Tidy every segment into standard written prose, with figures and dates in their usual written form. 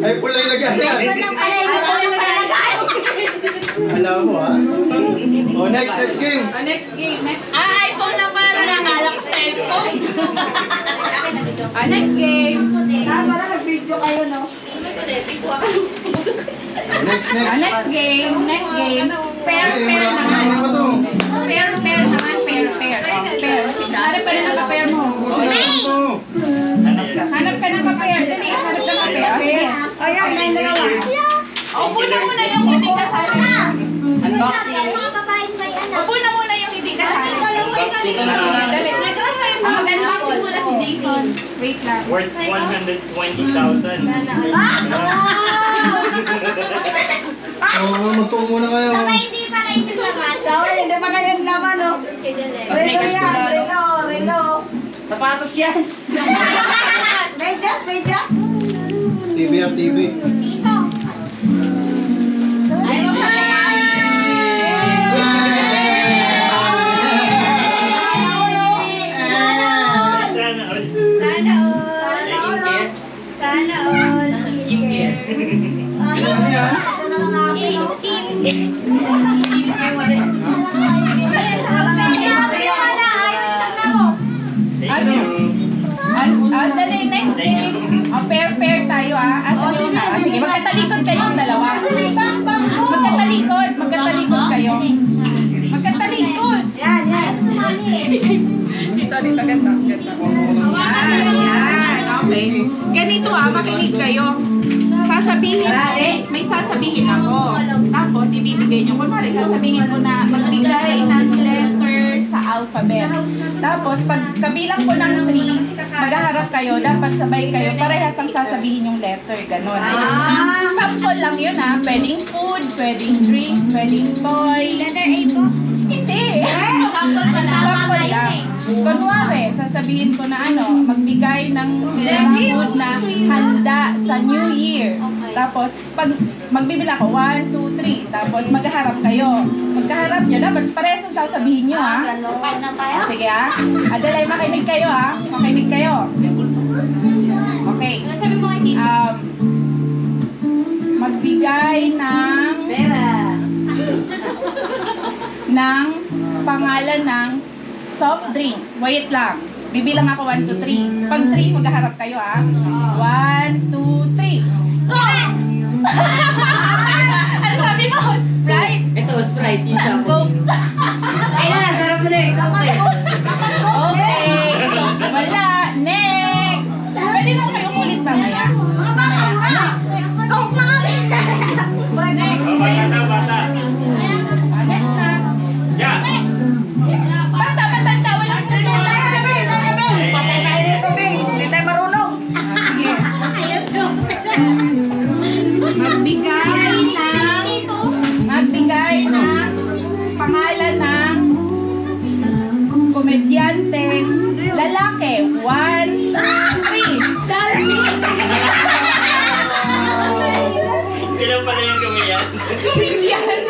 Ay, pulay lagay na. Alam mo ha? O, next game. Next game. iPhone lang pala nakakala ko cellphone. Next game. Para nag-video kayo, no? Next game. Pair naman. Pair naman. Pair. Hanap ka na ng pair mo. Hanap ka ng pair. Dali, hanap ka ng pair. Ayan, na dalawa. Upo na muna yung hindi kasali. Unboxing. Upo na muna yung hindi kasali. Ito na muna. Mag-unboxing muna si Jason. Wait lang. Worth 120,000. Magtuo muna kayo. Hindi pa kayo yung laman, no? Relo. Sapatos yan. Medyas. TV ang TV. Piso. Sana all. Skincare. Ano yan? Dali, next game. Pair tayo sige, magkatalikod kayong dalawa. Magkatalikod kayo. Magkatalikod. Yan. Dito, ganda. Yan, okay. Ganito makinig kayo. May sasabihin ako. Tapos, ibibigay nyo. Kunwari, sasabihin ko na magbigay ng letter sa alphabet. Tapos, pag kabilang ko ng 3, maghaharap kayo, dapat sabay kayo, parehas ang sasabihin yung letter. Ganon. Sample lang yun Pwedeng food, pwedeng drinks, pwedeng toy. Letter A po? Hindi. Sample lang. Kunwari, sasabihin ko na magbigay ng food na handa sa New Year. Tapos, pag magbibilang ko, 1, 2, 3. Tapos, maghaharap kayo. Pagkaharap nyo, dapat parehas ang sasabihin nyo, Sige, Adalay, makinig kayo, Makinig kayo. Okay. Magbigay ng pangalan ng soft drinks. Wait lang. Bibilang ako 1, 2, 3. Pag 3, maghaharap kayo, 1, 2, 3. Ano sabi mo? Sprite? Ito, Sprite. Isa ko. Coke. Ay na, sarap mo na yung Coke. Okay. Wala. Next. Pwede mo kayong ulit mamaya. Mga bata na. Coke na kami. Next. Bata. Next na. Yeah. Next. Bata, matanda. Walang problema. Patay tayo dito, Bing. Hindi tayo marunong. Sige. Magbigay ng pangalan ng komedyanteng lalaki. 1, 2, 3. Sila pala yung gumayan. Komedyan.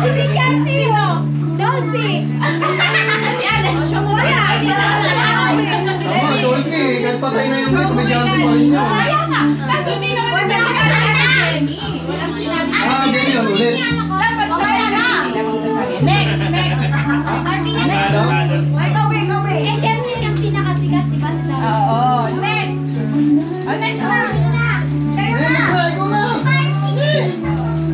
Komedyante mo. Dolphy. Si Ate, siya mo wala. Dolphy. Kahit patay na yung may komedyante pa rin yun. Kaya na. Kaso hindi naman Jenny. Jenny lang ulit. Dapat sila magsasabi. Next. Ikaw, Bing. Siyempre yung pinakasigat, di ba? Oo. Next. Next na. Kayo na. Ikaw na.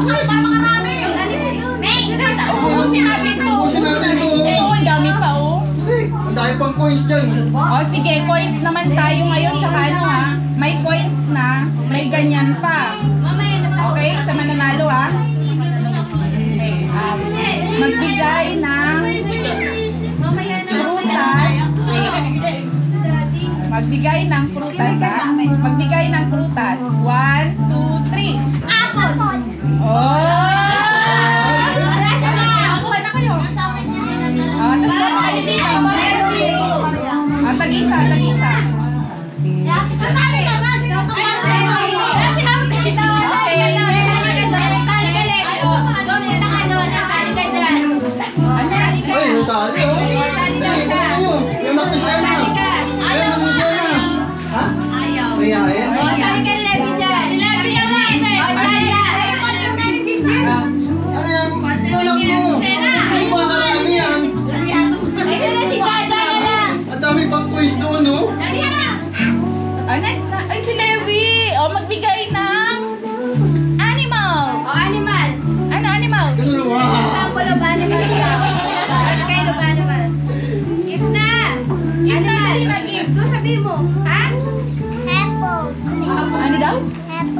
Ay, para makarami. Bing. Ubusin natin to. Ubusin natin to. Oo, ang dami pa Ang dahil pang coins dyan. Sige, coins naman tayo ngayon. Tsaka may coins na, may ganyan pa. Okay, sa mananalo Okay, magbigay ng prutas. Magbigay ng prutas, Magbigay ng prutas. 1, 2, 3. Apple. Kuha na kayo. Tapos kayo dito. Tag-isa. Sasabi ka ba? Ay, yung tali, oh. Yung nakita next na. Ay, si Levi! O, magbigay ng animal. O, animal. Ano animal? Kaluluwa. Example of animal daw. Ano kind of animal? Gitna. Gitna, Animal. dali na, give. Ito sabihin mo. Ha? Ano daw?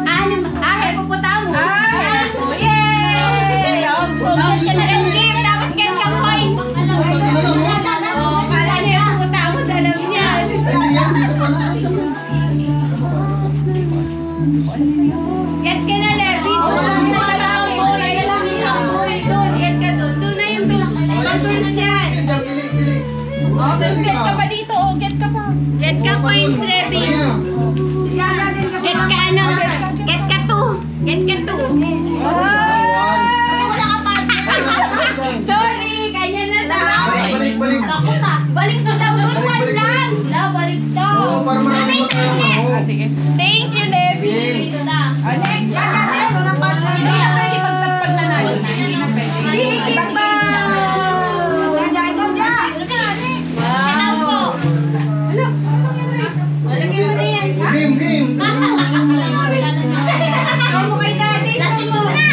Animal. Hippopotamus. Hepo. Yay! Get ka na rin game. Tapos get ka points. O, kala niya hippopotamus. Alam niya. Hindi yan, dito pala. Get ka na, Levi. Get ka doon. Doon na yung contours niyan. Okay, get ka pa dito. O, get ka pa. Get ka points, Levi. Get ka ano? Get ka 2. Get ka 2. Kasi wala ka pa. Sorry, kanya na daw. Balik. Balik mo daw doon, one lang. Balik daw. Oo, para marami pa tayo. Ah, sige. Thank you, Levi. Dito na. O, next. Hindi na pwede pag nanalo na. Hindi na pwede. Bigit ba? Lalagyan mo na yan. Game. Ikaw mo kay daddy. Lasin mo na.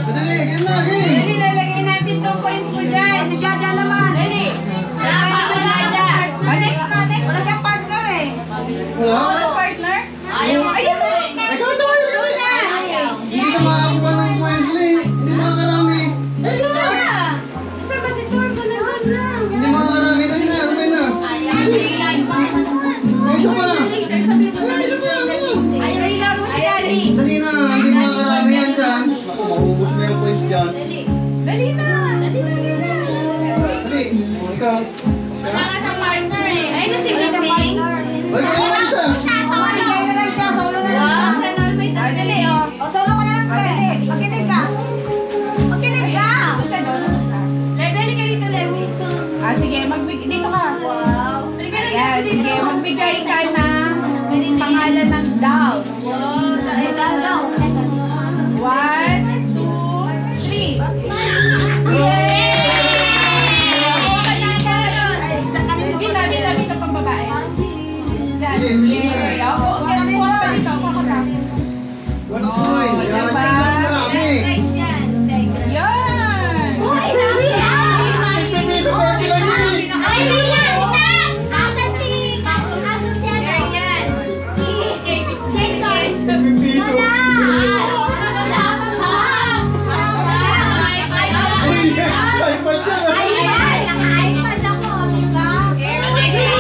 Madali, game na, game. Dali, lalagyan natin tong coins mo dyan. Si Jaja naman. Dali. Wala Jaja. O, next na, next. Wala siyang partner eh. Wala. Wala partner? Ayaw. Ayaw mo. Ikaw ito, Ayaw. hindi ka makakuha ng points, Lee. Hindi makakarami. Saan ba si Turbo na doon lang? Hindi makakarami. Dali na, rupay na. Ayaw. May isa pa. Ayaw ilaw mo si daddy. Dali na, hindi makakarami yan dyan. Ako, maubos na yung points dyan. Dali na. Dali, ikaw. Wala ka ng partner eh. Ay, nasi Missing. Ay, wala ka isa. Solo na lang siya. Solo na lang siya. Dali, o. O, solo ka na lang, pe. Makinig ka. Makinig ka. Level ka dito, Levi. Ah, sige, dito ka. Wow. Yes, sige, magbigay ka ng pangalan ng doll. Wow. Daw. 1, 2, 3. Dito pang babae. Yay! Ako, kuha pa dito. Kuha ka pa. One point. Yan, Diba? marami. Yan! Piso. Uy, iPad dyan, ah. iPad Air, ah.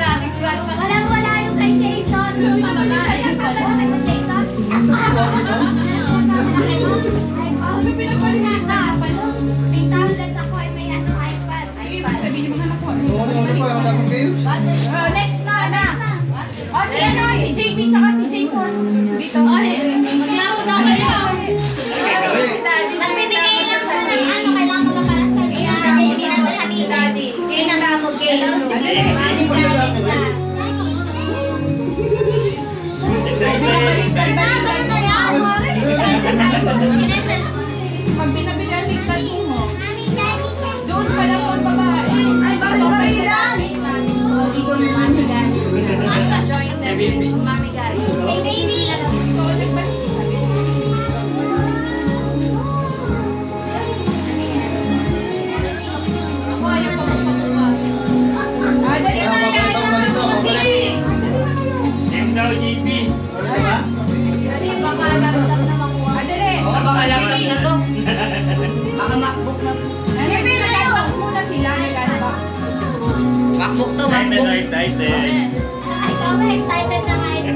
Wala yung kay Jason. May pinagpalinata. May tablet ako ay may iPad. Sige, sabihin mo na ako. Oo, ano pa, wala kang games? Next na. O, si ano, si JB tsaka si Jason. Dito. Maglaro daw kayo. Magbibigay lang sa kailangan mo na para sa daddy. Kaya na mo game. Excited. Pag binabigay ka mo, doon pa lang ang babae. Ay, bari-barilan. Hey, baby. Ah, dali na. Game daw, JP. Ah, dali. Baka laptop na to. Baka MacBook na to. Ano, nag-unbox muna sila. Nag-unbox. MacBook to, Excited MacBook. daw, excited. Ikaw ba excited na ngayon?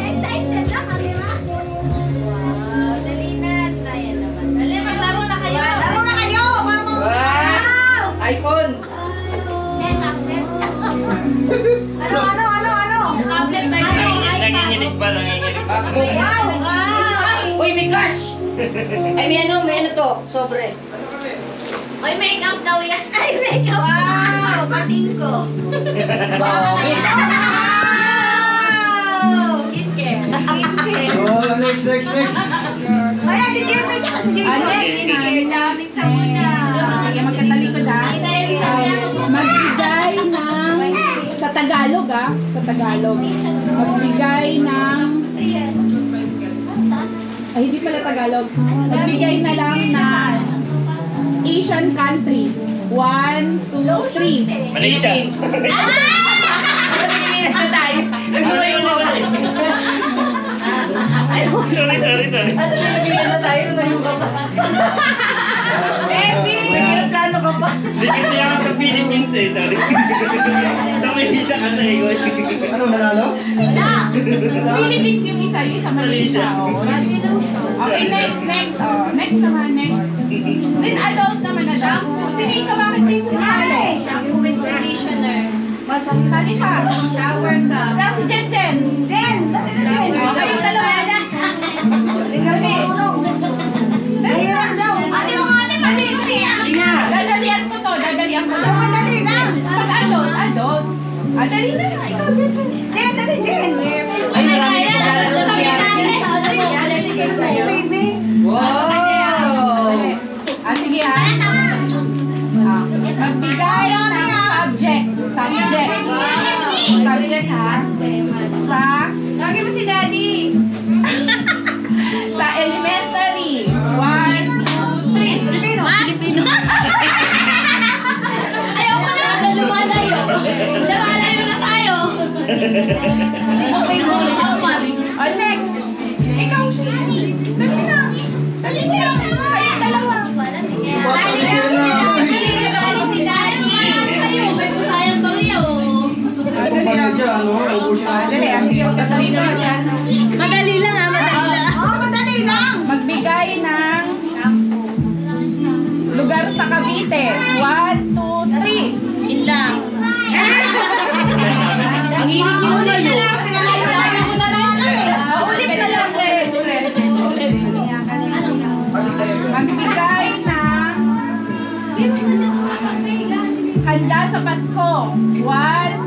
Excited na kami, ma? Wow, dali na. Ayan naman. Dali, maglaro na kayo. Laro na kayo! Wow! iPhone! Tablet. Ano? Tablet na yun. Nanginginig pa. MacBook. Wow! Uy, may cash! Ay, may ano to? Sobre. May makeup daw yan. Ay, makeup. Wow! Pating ko. Wow! Skincare. Skincare. Oh, next. Ayan, si Jimmy, tsaka si Jason. Skincare. Daming sabon na. Sige, magkatalikod ha. Magbigay ng, sa Tagalog sa Tagalog. Magbigay ng, ay hindi pala Tagalog. Magbigay na lang na Asian country. 1, 2, 3. Malaysia. Sorry. Hindi kasi ako sa Philippines eh, sorry. Sa Malaysia kasi ko. Ano, nanalo? Philippines yung isa Malaysia. Okay, next. Next naman. Then adult naman na siya. Sige, ikaw bakit taste mo na? Shampoo with conditioner. Sali siya. Shower ka. Tapos si Jen. Jen! Okay, yung dalawa. Mahirap daw. Ate mo nga, ate, mali. Dadalian ko to. Madali lang. Pag adult. Dali na. Ikaw, Jen. Jen, dali, Jen. Ay, marami ko lalaro siya. Baby. Wow! Sige ha. Magbigay ng subject. Subject ha. Lagi mo si Daddy. Sa elementary. 1, 2, 3. Filipino. Ayaw ko na. Lumalayo. Lumalayo na tayo. Oh, next. Ikaw, dali na. Kayong dalawa. Sumatak siya na. Si Daddy. Ayaw, may pusayang tuloy. Pagpapalay dyan, ano? Ubusin natin. Dali, sige, magkasalita. Madali lang madali lang. Madali lang. Magbigay ng lugar sa Cavite. 1, 2, 3. Indang. Ang hilig niyo na yun. Pinalayo mo na lang. Ulit na lang. Ulit. Magbigay ng handa sa Pasko. 1,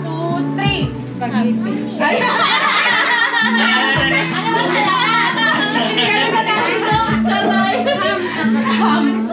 2, 3. Spaghetti. Ay! Alam mo talaga. Hindi ka na sa dati to. Sabay. Ham.